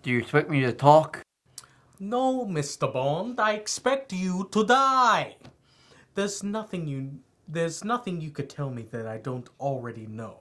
Do you expect me to talk? No, Mr. Bond, I expect you to die. There's nothing you could tell me that I don't already know.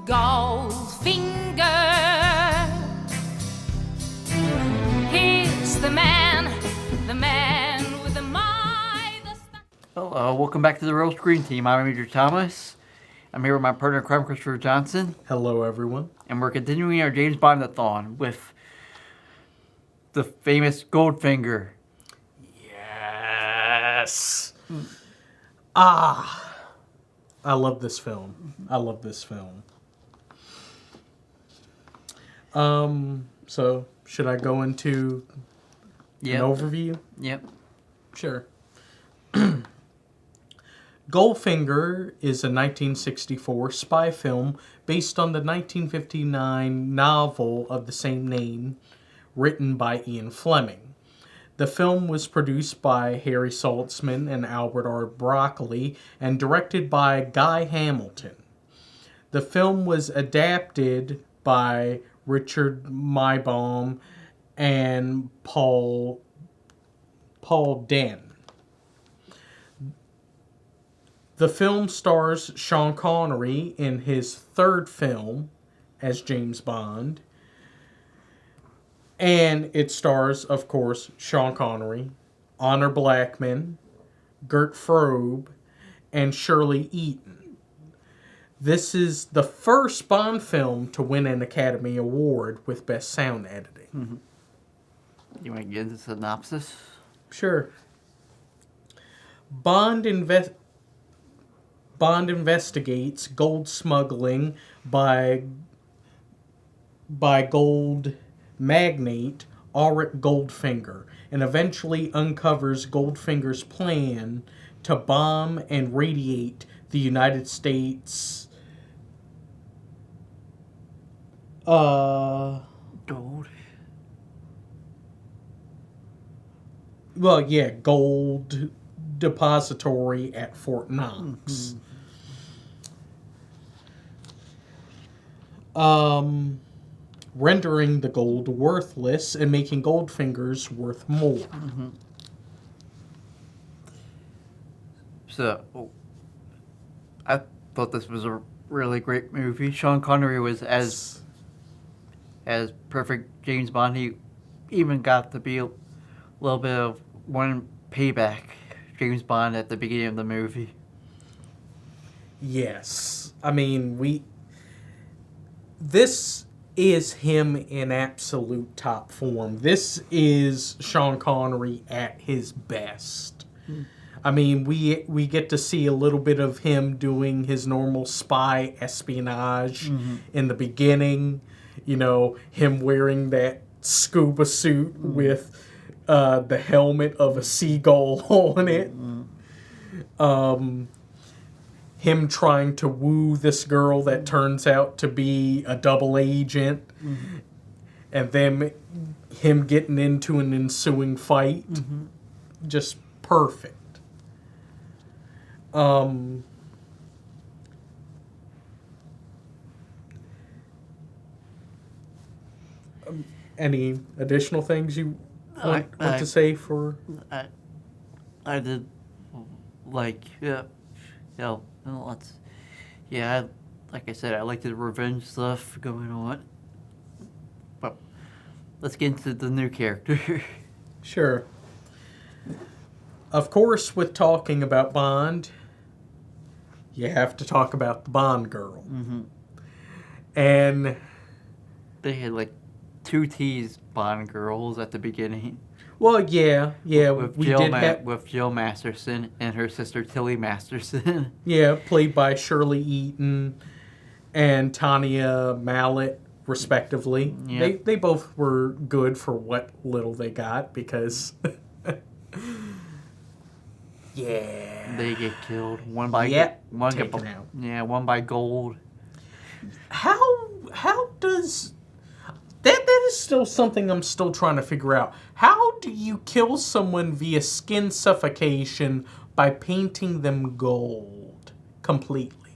Goldfinger, he's the man with the midas. Hello, welcome back to the Real Screen Team. I'm Major Thomas. I'm here with my partner, in crime, Christopher Johnson. Hello, everyone. And we're continuing our James Bondathon with the famous Goldfinger. Yes. I love this film. So should I go into an overview? Yep. Sure. Goldfinger is a 1964 spy film based on the 1959 novel of the same name, written by Ian Fleming. The film was produced by Harry Saltzman and Albert R. Broccoli and directed by Guy Hamilton. The film was adapted by Richard Maybaum and Paul Den. The film stars Sean Connery in his third film as James Bond. And it stars, of course, Sean Connery, Honor Blackman, Gert Frobe, and Shirley Eaton. This is the first Bond film to win an Academy Award with Best Sound Editing. Mm-hmm. You want to get into the synopsis? Sure. Bond investigates gold smuggling by gold magnate Auric Goldfinger and eventually uncovers Goldfinger's plan to bomb and radiate the United States Gold. Well, yeah, gold depository at Fort Knox. Rendering the gold worthless and making Goldfinger's worth more. Mm-hmm. So, I thought this was a really great movie. Sean Connery was as perfect James Bond. He even got to be a little bit of one payback James Bond at the beginning of the movie. Yes. I mean, this is him in absolute top form. This is Sean Connery at his best. I mean, we get to see a little bit of him doing his normal spy espionage in the beginning. You know, him wearing that scuba suit with the helmet of a seagull on it. Him trying to woo this girl that turns out to be a double agent, and then him getting into an ensuing fight. Just perfect. Any additional things you want to say for? I did like like I said, I like the revenge stuff going on. But let's get into the new character. Sure. Of course, with talking about Bond, you have to talk about the Bond girl. And they had like 2 teased Bond girls at the beginning. Well, yeah, with Jill Masterson and her sister Tilly Masterson. Yeah, played by Shirley Eaton and Tanya Mallet, respectively. Yep. They both were good for what little they got because, they get killed. One by taken out. Yeah, one by gold. How does that is still something I'm still trying to figure out. How do you kill someone via skin suffocation by painting them gold completely?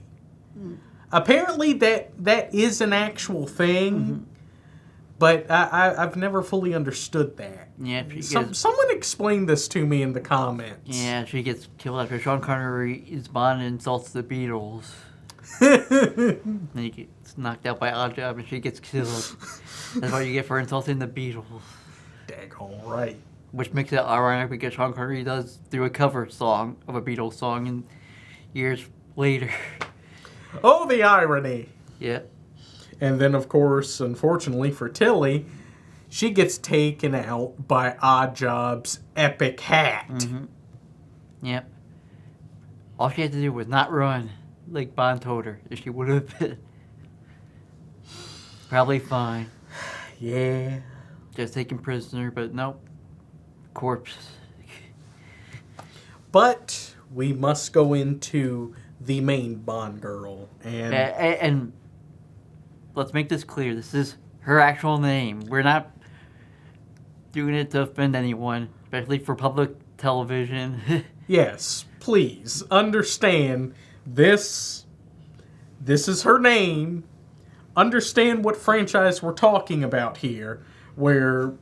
Apparently that is an actual thing, but I've never fully understood that. Yeah, she Someone explain this to me in the comments. Yeah, she gets killed after Sean Connery is Bond and insults the Beatles. Then he gets knocked out by Oddjob and she gets killed. That's what you get for insulting the Beatles. Daggone right. Which makes it ironic because Sean Connery does do a cover song of a Beatles song and years later. Oh, the irony. Yeah. And then, of course, unfortunately for Tilly, she gets taken out by Oddjob's epic hat. Yep. All she had to do was not run, like Bond told her. If she would have been probably fine. Yeah. Just taken prisoner, but nope. Corpse. But we must go into the main Bond girl. And let's make this clear. This is her actual name. We're not doing it to offend anyone, especially for public television. Yes, please understand this is her name. Understand what franchise we're talking about here, where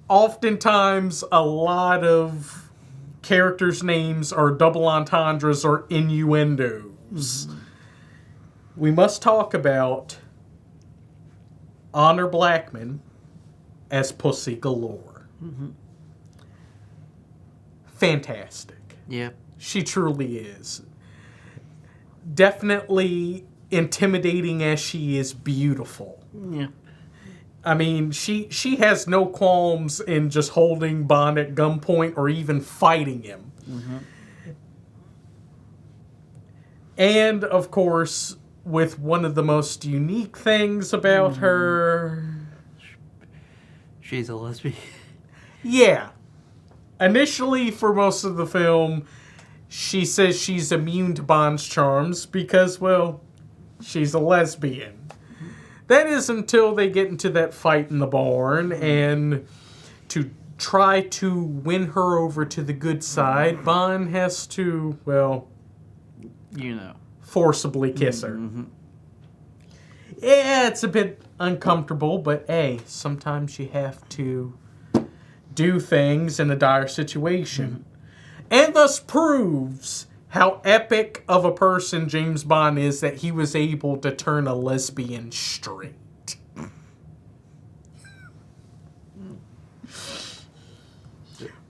oftentimes a lot of characters' names are double entendres or innuendos. We must talk about Honor Blackman as Pussy Galore. Fantastic. Yep. She truly is. Definitely intimidating as she is beautiful. Yeah. I mean, she has no qualms in just holding Bond at gunpoint or even fighting him. And, of course, with one of the most unique things about her... She's a lesbian. Yeah. Initially, for most of the film, she says she's immune to Bond's charms because, well, she's a lesbian. That is until they get into that fight in the barn, and to try to win her over to the good side, Bond has to, well... You know. Forcibly kiss her. Yeah, it's a bit uncomfortable, but hey, sometimes you have to do things in a dire situation. And thus proves how epic of a person James Bond is that he was able to turn a lesbian straight.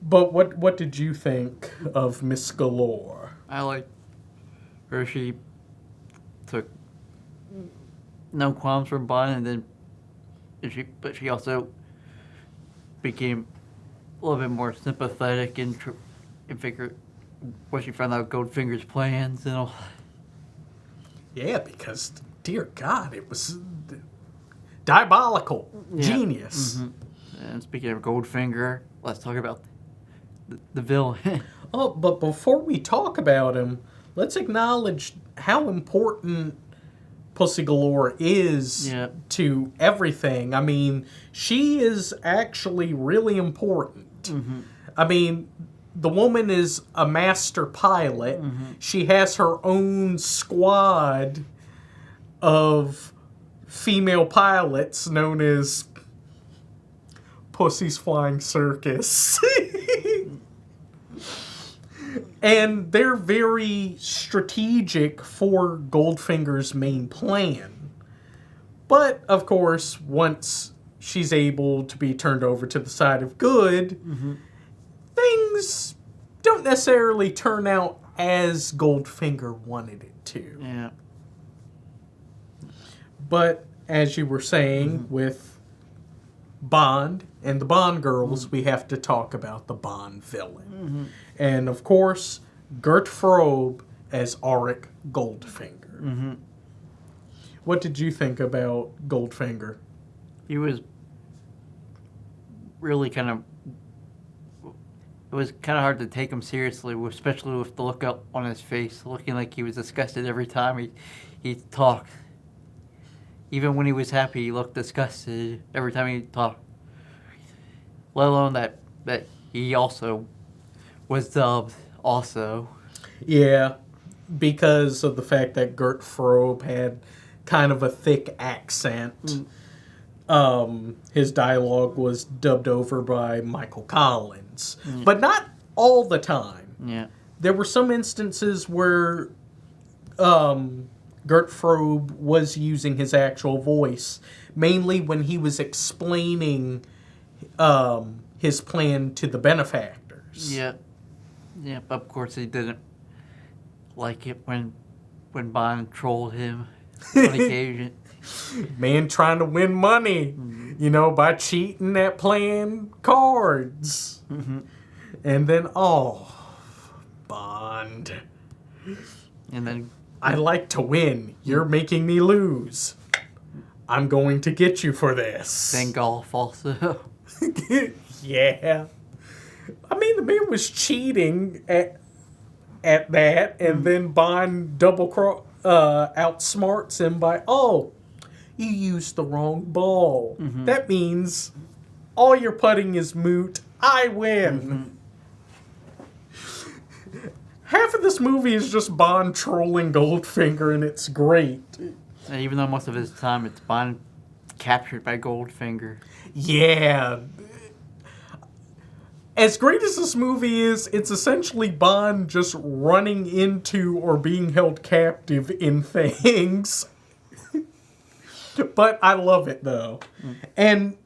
But what did you think of Miss Galore? I like her. She took no qualms from Bond, and then she also became a little bit more sympathetic and figured when she found out Goldfinger's plans and all. Yeah, because dear God, it was diabolical, genius. And speaking of Goldfinger, let's talk about the villain. Oh, but before we talk about him, let's acknowledge how important Pussy Galore is to everything. I mean, she is actually really important. I mean, the woman is a master pilot. She has her own squad of female pilots known as Pussy's Flying Circus. And they're very strategic for Goldfinger's main plan. But, of course, once she's able to be turned over to the side of good, things don't necessarily turn out as Goldfinger wanted it to. Yeah. But, as you were saying, with Bond and the Bond girls, we have to talk about the Bond villain. And, of course, Gert Frobe as Auric Goldfinger. What did you think about Goldfinger? He was really kind of... It was kind of hard to take him seriously, especially with the look up on his face, looking like he was disgusted every time he talked. even when he was happy, he looked disgusted every time he talked. Let alone that he also was dubbed also. Yeah, because of the fact that Gert Frobe had kind of a thick accent. His dialogue was dubbed over by Michael Collins. But not all the time. Yeah. There were some instances where Gert Frobe was using his actual voice, mainly when he was explaining his plan to the benefactors. Yeah. Yeah, but of course he didn't like it when Bond trolled him on occasion. Man trying to win money, by cheating at playing cards. And then, Bond. And then I like to win. You're making me lose. I'm going to get you for this. then golf also. Yeah. I mean, the man was cheating at that, and then Bond outsmarts him by, you used the wrong ball. That means all your putting is moot. I win. Half of this movie is just Bond trolling Goldfinger, and it's great. And even though most of his time it's Bond captured by Goldfinger. Yeah. As great as this movie is, it's essentially Bond just running into or being held captive in things. But I love it, though. And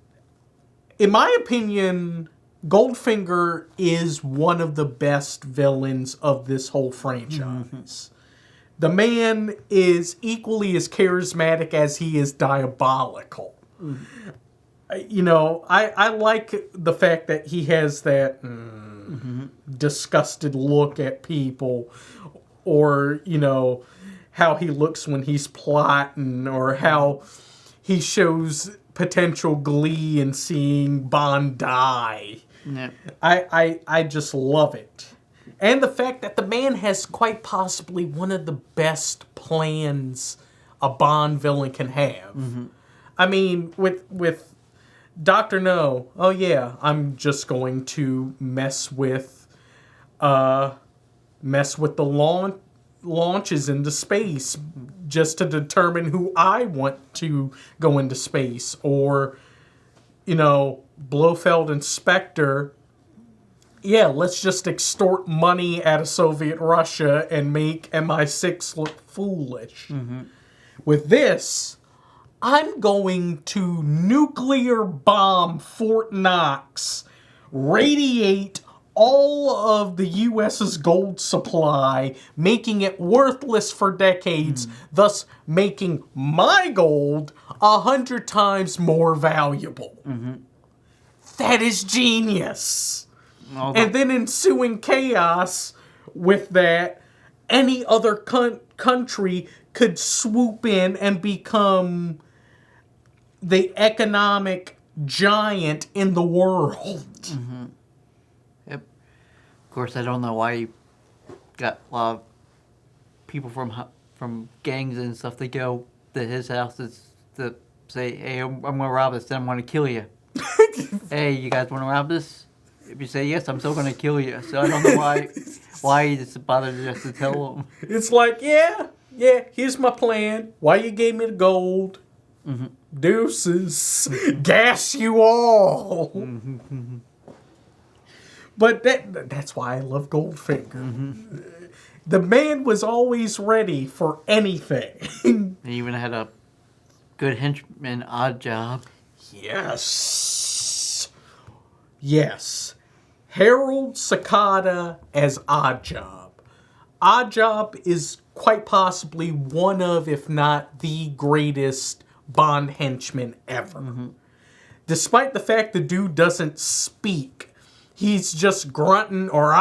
in my opinion, Goldfinger is one of the best villains of this whole franchise. The man is equally as charismatic as he is diabolical. I like the fact that he has that disgusted look at people, or, how he looks when he's plotting, or how he shows potential glee in seeing Bond die. Yeah. I just love it. And the fact that the man has quite possibly one of the best plans a Bond villain can have. I mean, with Dr. No, I'm just going to mess with the launches into space just to determine who I want to go into space. Or, Blofeld and Spectre, let's just extort money out of Soviet Russia and make MI6 look foolish. With this, I'm going to nuclear bomb Fort Knox, radiate all of the U.S.'s gold supply, making it worthless for decades, thus making my gold 100 times more valuable. That is genius. And then ensuing chaos with that, any other country could swoop in and become the economic giant in the world. Yep. Of course, I don't know why you got a lot of people from gangs and stuff to go to his house to say, hey, I'm going to rob this, then I'm going to kill you. Hey, you guys want to rob this? If you say yes, I'm still going to kill you. So I don't know why he just bothered just to tell them. It's like, here's my plan. Why you gave me the gold? Deuces. Gas you all. But that's why I love Goldfinger. The man was always ready for anything. He even had a good henchman, Odd Job. Yes. Harold Sakata as Oddjob. Oddjob is quite possibly one of, if not the greatest Bond henchman ever. Despite the fact the dude doesn't speak, he's just grunting or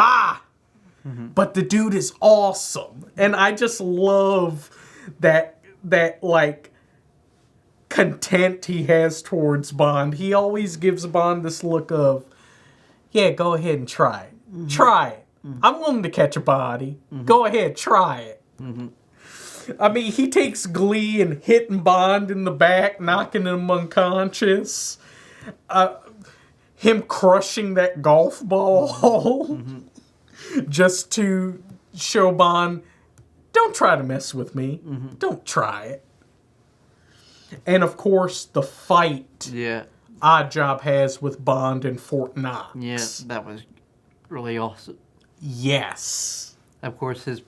but the dude is awesome. And I just love that like content he has towards Bond. He always gives Bond this look of, go ahead and try it. Try it. I'm willing to catch a body. Go ahead, try it. I mean, he takes glee in hitting Bond in the back, knocking him unconscious. Him crushing that golf ball just to show Bond, don't try to mess with me. Don't try it. And of course, the fight Yeah. Oddjob has with Bond in Fort Knox. Yeah, that was really awesome. Yes. Of course, his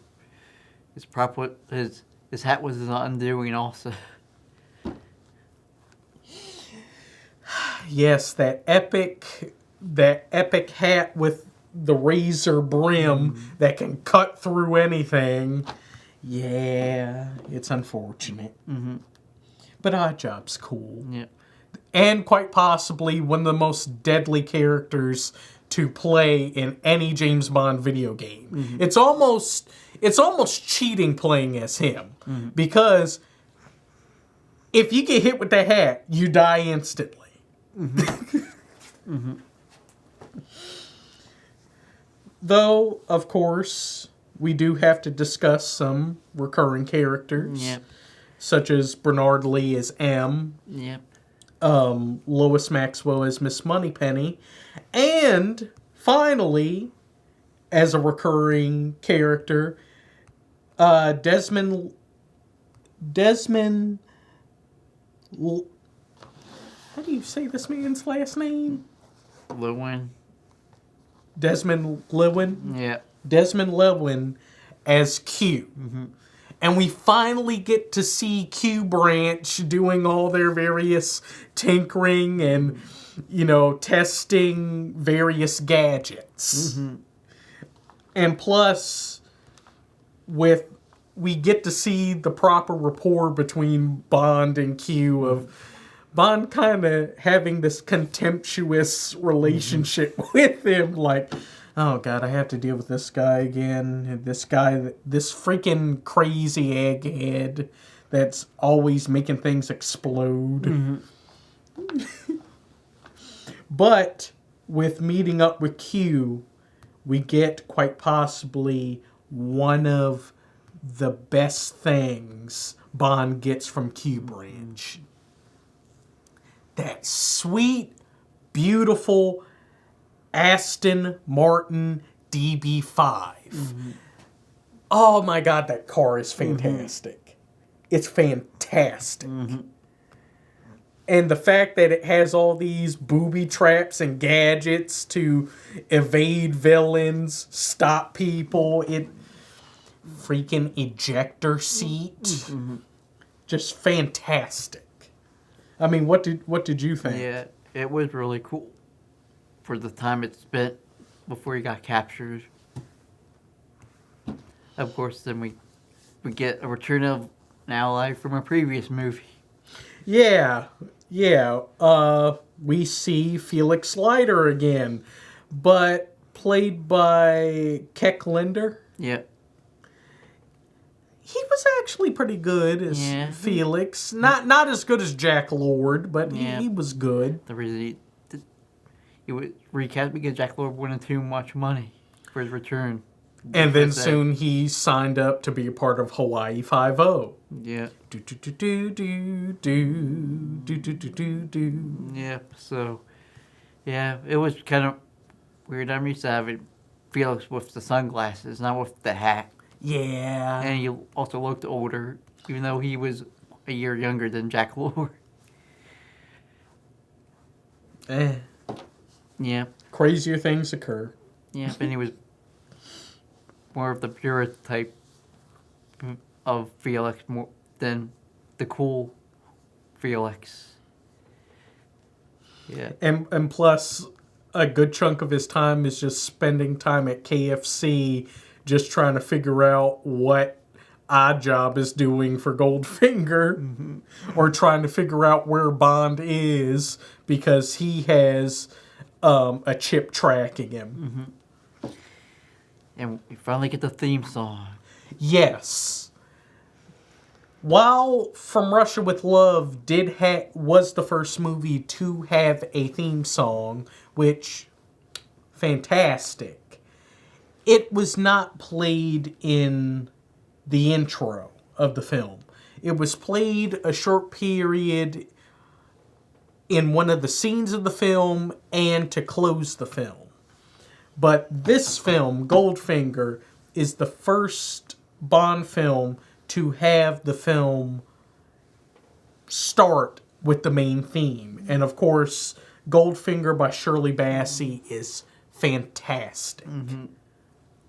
hat was his undoing also. Yes, that epic hat with the razor brim that can cut through anything. Yeah, it's unfortunate. But Oddjob's cool. Yeah. And quite possibly one of the most deadly characters to play in any James Bond video game. It's almost cheating playing as him. Because if you get hit with that hat, you die instantly. Though, of course, we do have to discuss some recurring characters. Yep. Such as Bernard Lee as M. Yep. Lois Maxwell as Miss Moneypenny. And, finally, as a recurring character, Desmond... How do you say this man's last name? Lewin. Desmond Lewin? Yeah. Desmond Lewin as Q. And we finally get to see Q Branch doing all their various tinkering and, testing various gadgets. And plus, we get to see the proper rapport between Bond and Q of Bond kind of having this contemptuous relationship with him, like, oh God, I have to deal with this guy again. This freaking crazy egghead that's always making things explode. But with meeting up with Q, we get quite possibly one of the best things Bond gets from Q Branch. That sweet, beautiful Aston Martin DB5. Oh my God, that car is fantastic. It's fantastic. And the fact that it has all these booby traps and gadgets to evade villains, stop people, freaking ejector seat. Just fantastic. I mean, what did you think? Yeah, it was really cool for the time it spent before he got captured. Of course, then we get a return of an ally from a previous movie. Yeah. We see Felix Leiter again, but played by Keck Linder. Yep. He was actually pretty good as Felix. Not as good as Jack Lord, but he was good. The reason he was recast because Jack Lord wanted too much money for his return. And then soon he signed up to be a part of Hawaii Five-0. Yeah. Yep. So, yeah, it was kind of weird. I'm used to having Felix with the sunglasses, not with the hat. Yeah. And he also looked older, even though he was a year younger than Jack Lord. Yeah. Crazier things occur. Yeah, and he was more of the purist type of Felix more than the cool Felix. Yeah. And plus, a good chunk of his time is just spending time at KFC just trying to figure out what Oddjob is doing for Goldfinger, or trying to figure out where Bond is because he has a chip tracking him. And we finally get the theme song. Yes. While From Russia with Love was the first movie to have a theme song, which, fantastic. It was not played in the intro. of the film. It was played a short period in one of the scenes of the film and to close the film. But this film, Goldfinger, is the first Bond film to have the film start with the main theme. And of course, Goldfinger by Shirley Bassey is fantastic. Mm-hmm.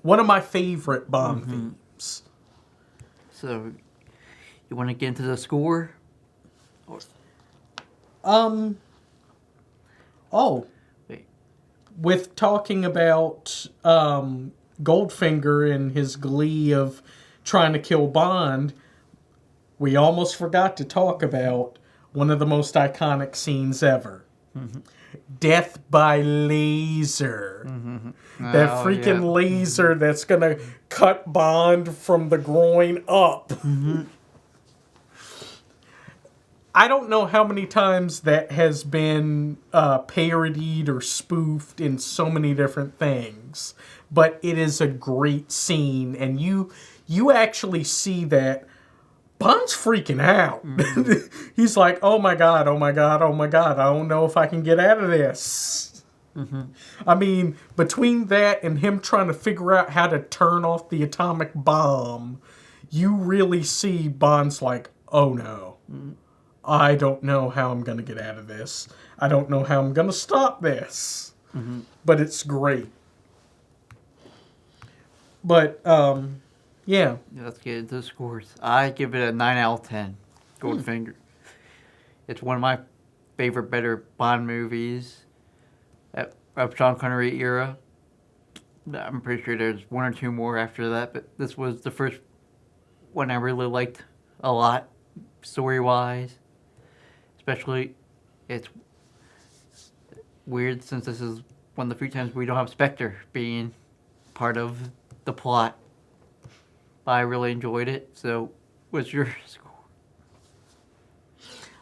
One of my favorite Bond themes. So, you want to get into the score? Or, wait. With talking about Goldfinger and his glee of trying to kill Bond, we almost forgot to talk about one of the most iconic scenes ever. Mm-hmm. Death by laser. Mm-hmm. That freaking laser that's going to cut Bond from the groin up. Mm-hmm. I don't know how many times that has been parodied or spoofed in so many different things. But it is a great scene. And you actually see that Bond's freaking out. Mm-hmm. He's like, oh my God, oh my God, oh my God. I don't know if I can get out of this. Mm-hmm. I mean, between that and him trying to figure out how to turn off the atomic bomb, you really see Bond's like, oh no. Mm-hmm. I don't know how I'm going to get out of this. I don't know how I'm going to stop this. Mm-hmm. But it's great. But, yeah. Let's get into the scores. I give it a 9 out of 10. Goldfinger. It's one of my favorite better Bond movies of Sean Connery era. I'm pretty sure there's one or two more after that, but this was the first one I really liked a lot, story-wise. Especially, it's weird since this is one of the few times we don't have Spectre being part of the plot. But I really enjoyed it. So, what's your score?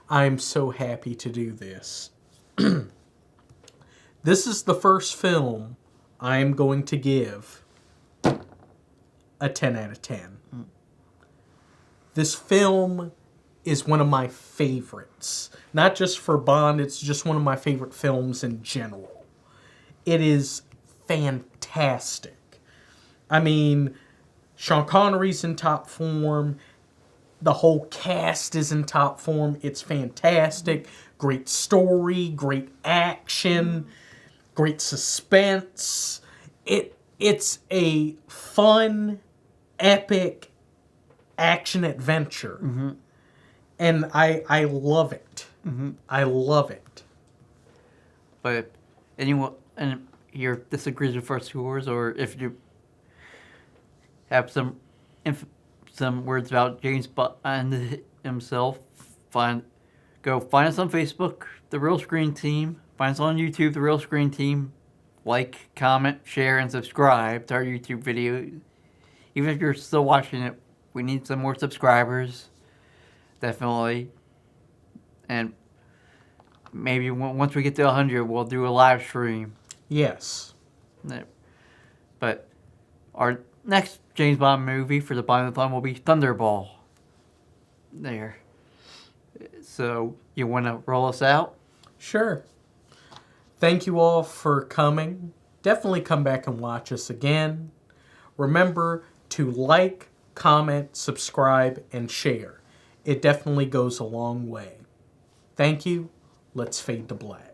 I'm so happy to do this. This is the first film I am going to give a 10 out of 10. Mm. This film is one of my favorites. Not just for Bond, it's just one of my favorite films in general. It is fantastic. I mean, Sean Connery's in top form. The whole cast is in top form. It's fantastic. Great story, great action, great suspense. It's a fun, epic action adventure. Mm-hmm. And I love it. Mm-hmm. I love it. But if anyone here disagrees with our scores, or if you have some words about James Bond himself, go find us on Facebook, The Real Screen Team. Find us on YouTube, The Real Screen Team. Like, comment, share, and subscribe to our YouTube video. Even if you're still watching it, we need some more subscribers. Definitely. And maybe once we get to 100, we'll do a live stream. Yes. But our next James Bond movie for the Bondathon will be Thunderball. There. So, you want to roll us out? Sure. Thank you all for coming. Definitely come back and watch us again. Remember to like, comment, subscribe, and share. It definitely goes a long way. Thank you. Let's fade to black.